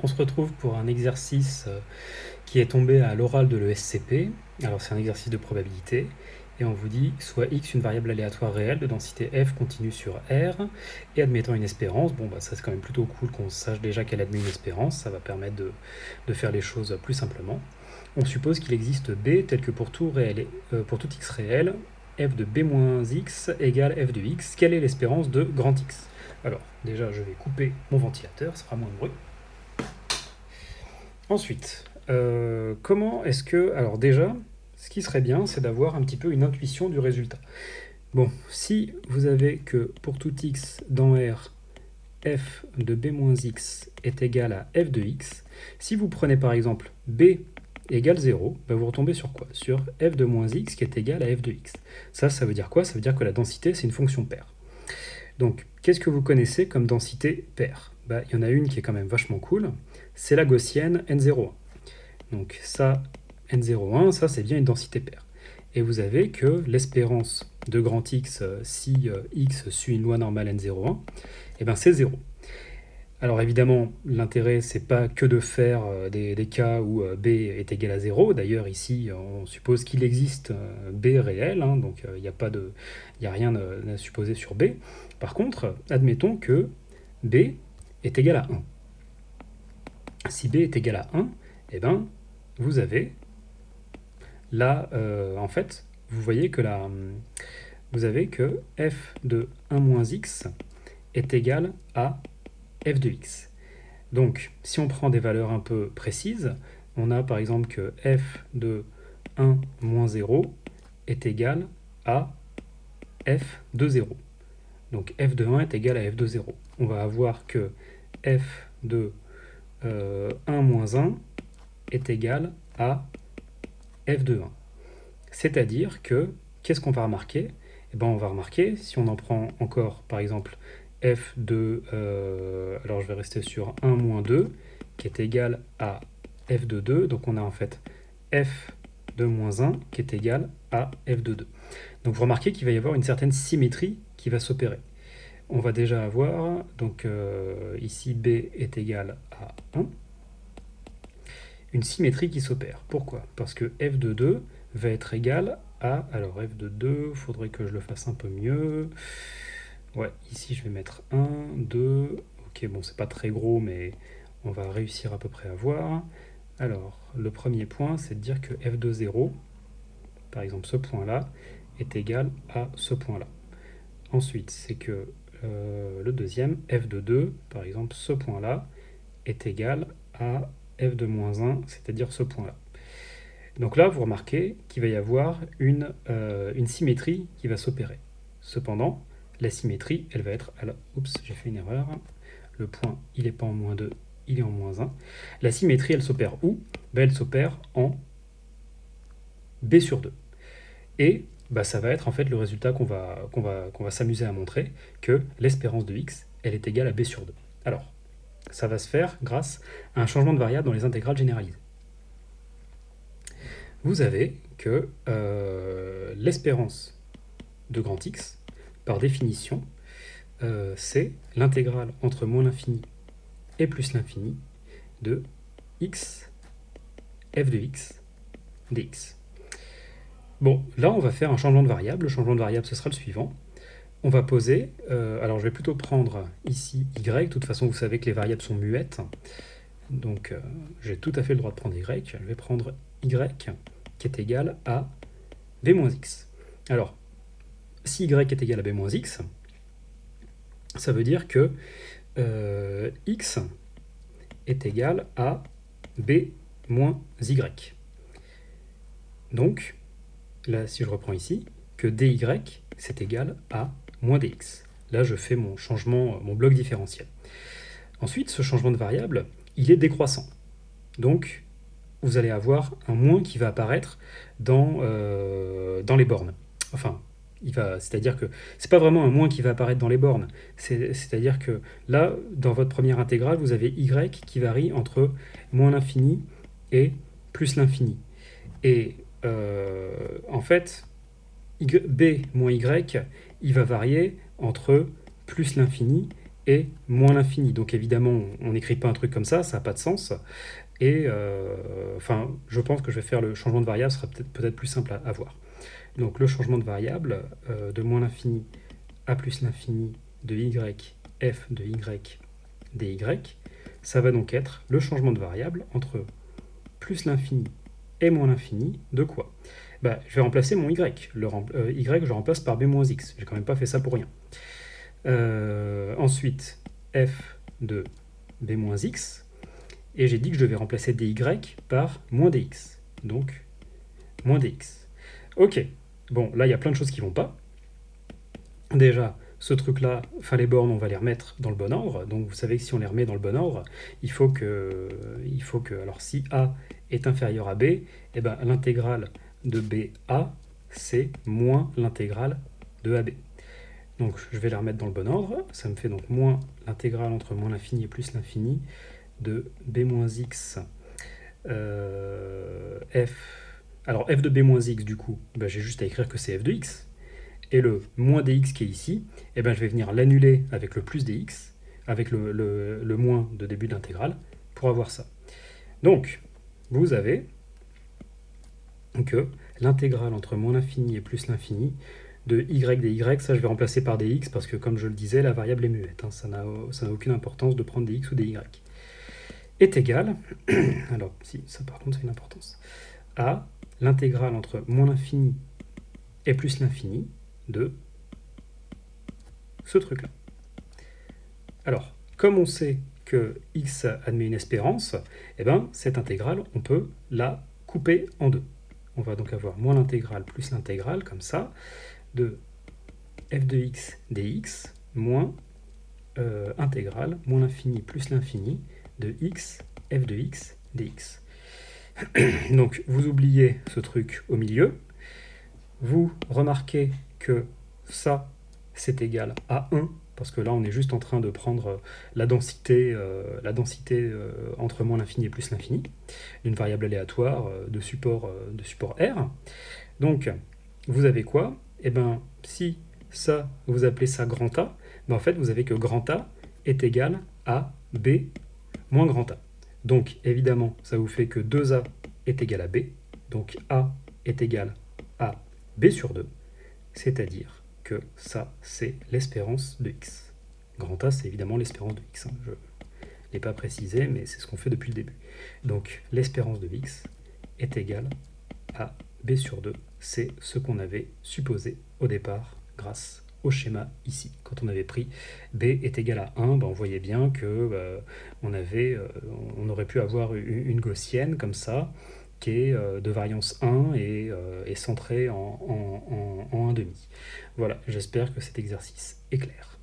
On se retrouve pour un exercice qui est tombé à l'oral de l'ESCP. Alors c'est un exercice de probabilité et on vous dit soit x une variable aléatoire réelle de densité f continue sur R et admettant une espérance. Bon bah ça c'est quand même plutôt cool qu'on sache déjà qu'elle admet une espérance, ça va permettre de faire les choses plus simplement. On suppose qu'il existe b tel que pour tout x réel, f de b moins x égale f de x. Quelle est l'espérance de grand X? Alors déjà je vais couper mon ventilateur, ça fera moins de bruit. Ensuite, comment est-ce que... Alors déjà, ce qui serait bien, c'est d'avoir un petit peu une intuition du résultat. Bon, si vous avez que pour tout x dans R, f de b moins x est égal à f de x, si vous prenez par exemple b égale 0, ben vous retombez sur quoi? Sur f de moins x qui est égal à f de x. Ça veut dire quoi? Ça veut dire que la densité, c'est une fonction paire. Donc, qu'est-ce que vous connaissez comme densité paire? Ben, il y en a une qui est quand même vachement cool, c'est la gaussienne n01. Donc ça, n01, ça c'est bien une densité paire. Et vous avez que l'espérance de grand X, si X suit une loi normale n01, et ben c'est 0. Alors évidemment, l'intérêt, c'est pas que de faire des cas où b est égal à 0. D'ailleurs, ici, on suppose qu'il existe b réel, hein, donc il n'y a rien à supposer sur b. Par contre, admettons que b est égal à 1. Si b est égal à 1, eh ben, vous avez là, en fait, vous voyez que vous avez que f de 1 moins x est égal à f de x. Donc, si on prend des valeurs un peu précises, on a par exemple que f de 1 moins 0 est égal à f de 0. Donc f de 1 est égal à f de 0. On va avoir que f de 1 moins 1 est égal à f de 1. C'est-à-dire que, qu'est-ce qu'on va remarquer? Eh ben, on va remarquer, si on en prend encore, par exemple, f de... alors je vais rester sur 1 moins 2, qui est égal à f de 2. Donc on a en fait f de moins 1 qui est égal à f de 2. Donc vous remarquez qu'il va y avoir une certaine symétrie qui va s'opérer. On va déjà avoir, donc ici b est égal à 1, une symétrie qui s'opère. Pourquoi? Parce que f de 2 va être égal à... Alors f de 2, il faudrait que je le fasse un peu mieux. Ouais, ici je vais mettre 1, 2... Ok, bon, c'est pas très gros, mais on va réussir à peu près à voir. Alors, le premier point, c'est de dire que f de 0, par exemple ce point-là, est égal à ce point-là. Ensuite, c'est que le deuxième, f de 2, par exemple ce point-là, est égal à f de moins 1, c'est-à-dire ce point-là. Donc là, vous remarquez qu'il va y avoir une symétrie qui va s'opérer. Cependant, la symétrie, elle va être... Alors, oups, j'ai fait une erreur. Le point, il n'est pas en moins 2, il est en moins 1. La symétrie, elle s'opère où? Ben, elle s'opère en b sur 2. Et bah, ça va être en fait le résultat qu'on va s'amuser à montrer, que l'espérance de x, elle est égale à b sur 2. Alors, ça va se faire grâce à un changement de variable dans les intégrales généralisées. Vous avez que l'espérance de grand X, par définition, c'est l'intégrale entre moins l'infini et plus l'infini de x, f de x, dx. Bon, là on va faire un changement de variable. Le changement de variable, ce sera le suivant. On va poser, alors je vais plutôt prendre ici y, de toute façon vous savez que les variables sont muettes, donc j'ai tout à fait le droit de prendre y, je vais prendre y qui est égal à b moins x. Alors, si y est égal à b moins x, ça veut dire que x est égal à b moins y. Donc, là, si je reprends ici, que dy, c'est égal à moins dx. Là, je fais mon changement, mon bloc différentiel. Ensuite, ce changement de variable, il est décroissant. Donc, vous allez avoir un moins qui va apparaître dans les bornes. Enfin, c'est-à-dire que c'est pas vraiment un moins qui va apparaître dans les bornes. C'est-à-dire que là, dans votre première intégrale, vous avez y qui varie entre moins l'infini et plus l'infini. Et en fait, b moins y, il va varier entre plus l'infini et moins l'infini. Donc évidemment, on n'écrit pas un truc comme ça n'a pas de sens. Et enfin, je pense que je vais faire le changement de variable, ce sera peut-être plus simple à voir. Donc le changement de variable de moins l'infini à plus l'infini de y, f de y, dy, ça va donc être le changement de variable entre plus l'infini et moins l'infini de quoi? Bah, je vais remplacer mon y. Y, je remplace par b moins x. J'ai quand même pas fait ça pour rien. Ensuite, f de b moins x. Et j'ai dit que je devais remplacer dy par moins dx. Donc, moins dx. Ok. Bon, là, il y a plein de choses qui vont pas. Déjà, ce truc-là, enfin les bornes, on va les remettre dans le bon ordre. Donc vous savez que si on les remet dans le bon ordre, il faut que alors si A est inférieur à B, eh ben, l'intégrale de BA, c'est moins l'intégrale de AB. Donc je vais les remettre dans le bon ordre. Ça me fait donc moins l'intégrale entre moins l'infini et plus l'infini de B moins X F. Alors f de B moins X, du coup, ben, j'ai juste à écrire que c'est f de X. Et le moins dx qui est ici, eh ben, je vais venir l'annuler avec le plus dx, avec le moins de début de l'intégrale, pour avoir ça. Donc, vous avez que l'intégrale entre moins l'infini et plus l'infini de y dy, ça je vais remplacer par dx, parce que comme je le disais, la variable est muette, hein, ça n'a aucune importance de prendre dx ou dy, est égal, alors si, ça par contre c'est une importance, à l'intégrale entre moins l'infini et plus l'infini de ce truc-là. Alors, comme on sait que x admet une espérance, eh ben, cette intégrale, on peut la couper en deux. On va donc avoir moins l'intégrale plus l'intégrale, comme ça, de f de x dx, moins intégrale, moins l'infini plus l'infini, de x f de x dx. Donc, vous oubliez ce truc au milieu. Vous remarquez que ça, c'est égal à 1, parce que là, on est juste en train de prendre la densité entre moins l'infini et plus l'infini, d'une variable aléatoire de support R. Donc, vous avez quoi? Eh bien, si ça, vous appelez ça grand A, ben en fait, vous avez que grand A est égal à B moins grand A. Donc, évidemment, ça vous fait que 2A est égal à B, donc A est égal à B sur 2, c'est-à-dire que ça, c'est l'espérance de x. Grand A, c'est évidemment l'espérance de x. Je ne l'ai pas précisé, mais c'est ce qu'on fait depuis le début. Donc, l'espérance de x est égale à B sur 2. C'est ce qu'on avait supposé au départ grâce au schéma ici. Quand on avait pris B est égal à 1, ben on voyait bien que on aurait pu avoir une gaussienne comme ça, qui est de variance 1 et centrée en 1,5. Voilà, j'espère que cet exercice est clair.